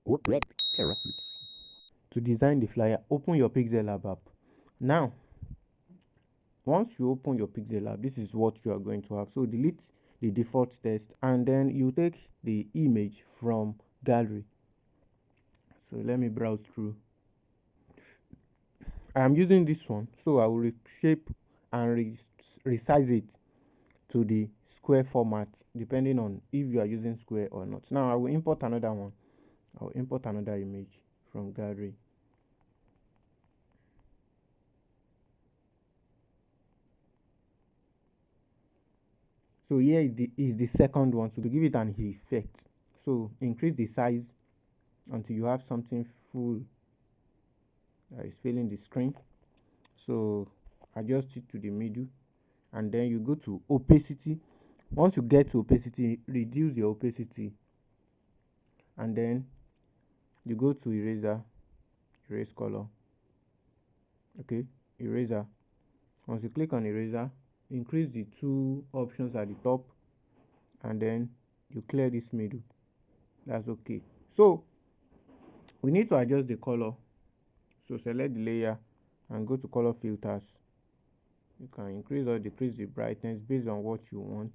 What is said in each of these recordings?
To design the flyer, open your Pixellab app. Now, once you open your Pixellab, this is what you are going to have. So delete the default text, and then you take the image from gallery. So let me browse through. I am using this one, so I will reshape and resize it to the square format, depending on if you are using square or not. Now I will import another one. I will import another image from gallery. So here is the second one. So to give it an effect, so increase the size until you have something full that is filling the screen. So adjust it to the middle, and then you go to opacity. Once you get to opacity, reduce your opacity, and then you go to eraser, erase color. Okay, eraser. Once you click on eraser, increase the two options at the top, and then you clear this middle. That's okay. So we need to adjust the color. So select the layer and go to color filters. You can increase or decrease the brightness based on what you want.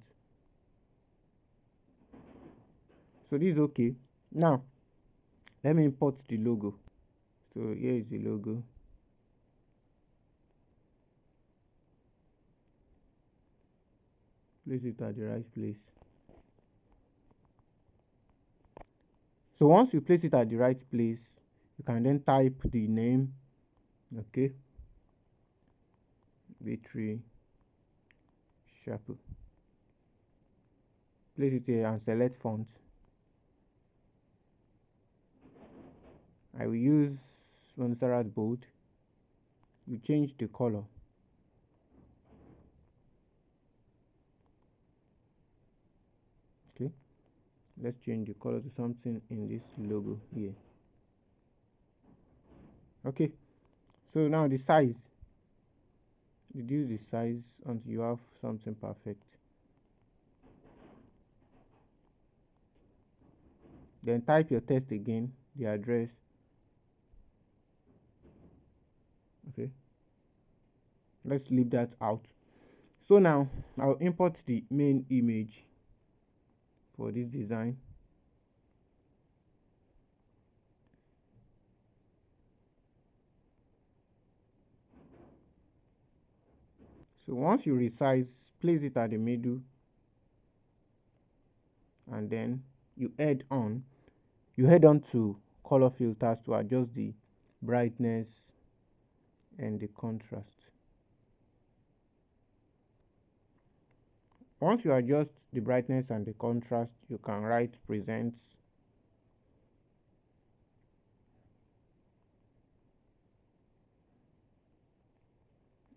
So this is okay. Now let me import the logo. So here is the logo. Place it at the right place. So once you place it at the right place, you can then type the name. Okay, V3 Sharp. Place it here and select font. I will use Montserrat bold. You change the color. Okay, let's change the color to something in this logo here. Okay, so now the size, reduce the size until you have something perfect. Then type your text again, the address. Okay, let's leave that out. So now I'll import the main image for this design. So once you resize, place it at the middle, and then you head on to color filters to adjust the brightness and the contrast. Once you adjust the brightness and the contrast, you can write presents.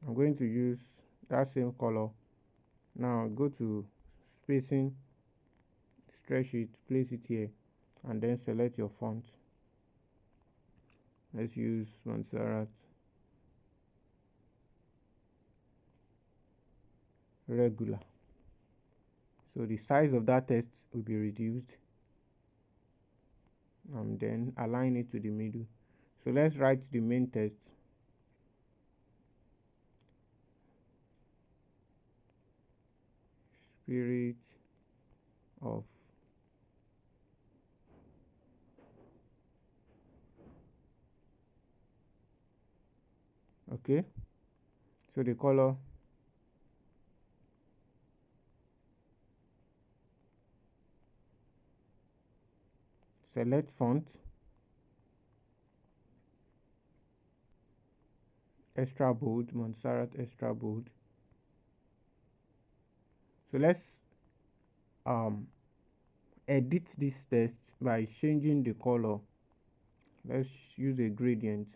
I'm going to use that same color. Now go to spacing, stretch it, place it here, and then select your font. Let's use Montserrat regular. So the size of that text will be reduced, and then align it to the middle. So let's write the main text. Spirit of okay. So the color, select font, extra bold, Montserrat extra bold. So let's edit this text by changing the color. Let's use a gradient.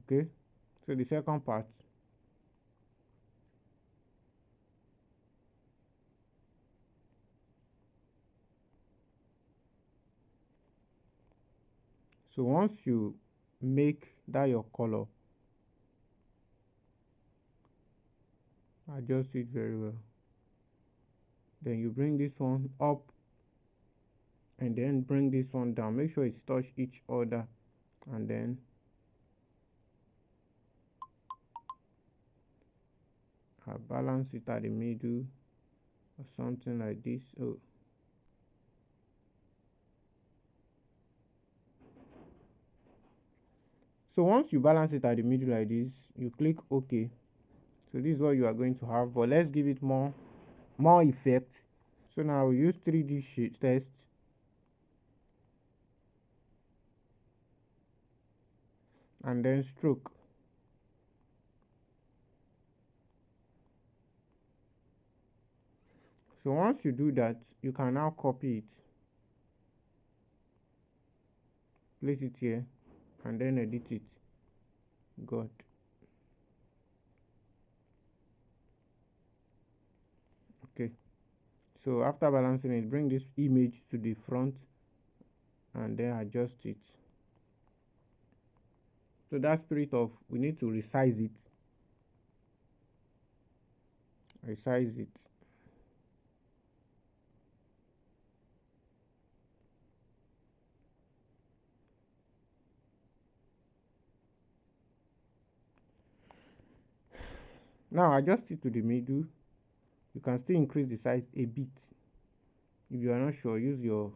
Okay, so the second part, so once you make that your color, Adjust it very well. Then you bring this one up and then bring this one down. Make sure it's touch each other, and then I balance it at the middle or something like this. Oh, so once you balance it at the middle like this, you click OK. So this is what you are going to have, but let's give it more effect. So now we use 3D sheet test and then stroke. So once you do that, you can now copy it, place it here, and then edit it. Good. Okay. So after balancing it, bring this image to the front and then adjust it. So that spirit of we need to resize it. Resize it. Now adjust it to the middle. You can still increase the size a bit. If you are not sure, use your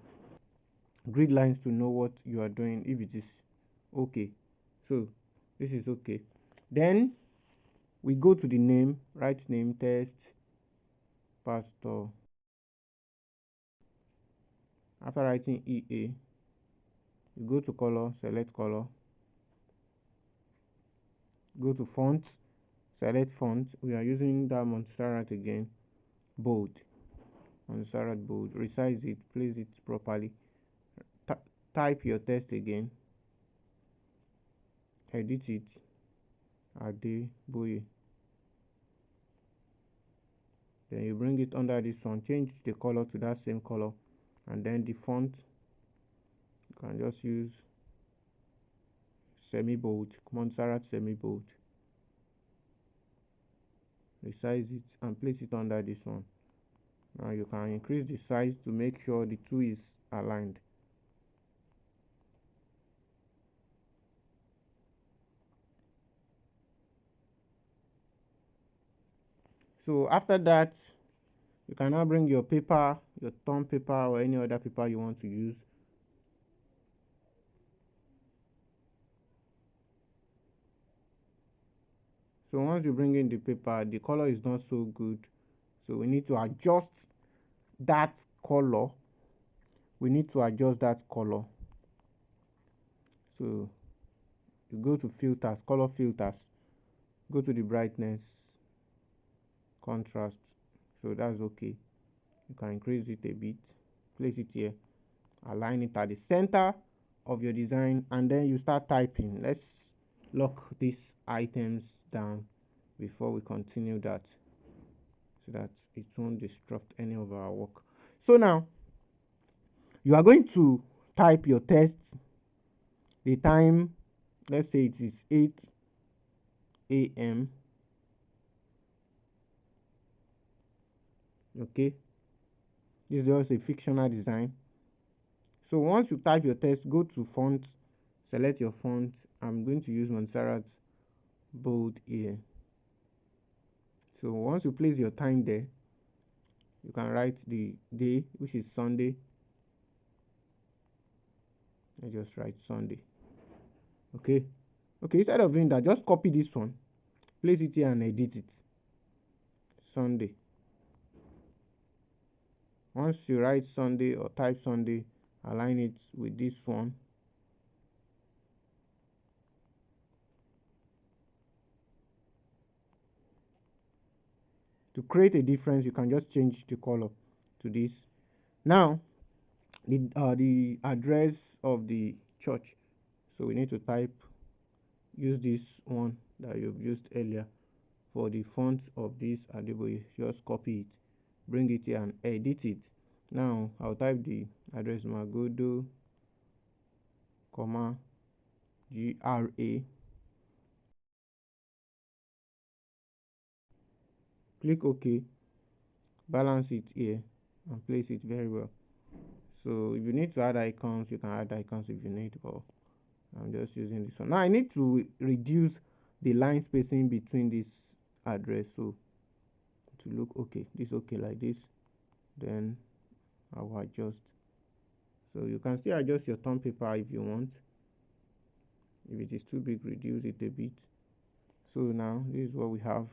grid lines to know what you are doing, if it is okay. So this is okay. Then we go to the name, write name, test, pastor. After writing EA, you go to color, select color, go to font, select font. We are using that Montserrat again, bold, Montserrat bold. Resize it, place it properly. Type your text again, edit it, Ade Boye. Then you bring it under this one, change the color to that same color, and then the font you can just use semi bold, Montserrat semi bold. Resize it and place it under this one. Now you can increase the size to make sure the two is aligned. So after that, you can now bring your paper, your thumb paper or any other paper you want to use. So once you bring in the paper, the color is not so good, so we need to adjust that color. So you go to filters, color filters, go to the brightness, contrast. So that's okay. You can increase it a bit, place it here, align it at the center of your design, and then you start typing. Let's lock these items down before we continue that, so that it won't disrupt any of our work. So now you are going to type your text. The time, let's say it is 8 a.m. Okay, this is just a fictional design. So once you type your text, go to font, select your font. I'm going to use Montserrat bold here. So once you place your time there, you can write the day, which is Sunday. I just write Sunday. Okay. Instead of doing that, just copy this one, place it here and edit it. Sunday. Once you write Sunday or type Sunday, align it with this one. To create a difference, you can just change the color to this. Now the address of the church, so we need to type, use this one that you've used earlier for the font of this Adeboye. Just copy it, bring it here and edit it. Now I'll type the address, Magodo, comma GRA, Click OK, balance it here, and place it very well. So if you need to add icons, you can add icons if you need, but I'm just using this one. Now I need to reduce the line spacing between this address, so to look okay, this okay like this, then I will adjust. So you can still adjust your term paper if you want. If it is too big, reduce it a bit. So now this is what we have.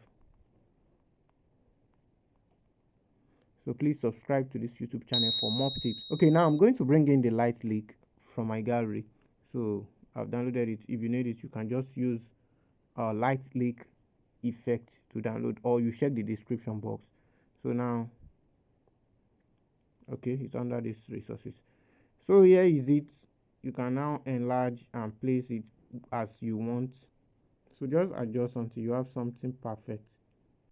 So please subscribe to this YouTube channel for more tips. Okay, now I'm going to bring in the light leak from my gallery. So I've downloaded it. If you need it, you can just use a light leak effect to download, or you check the description box. So now, okay, it's under these resources. So here is it. You can now enlarge and place it as you want. So just adjust until you have something perfect.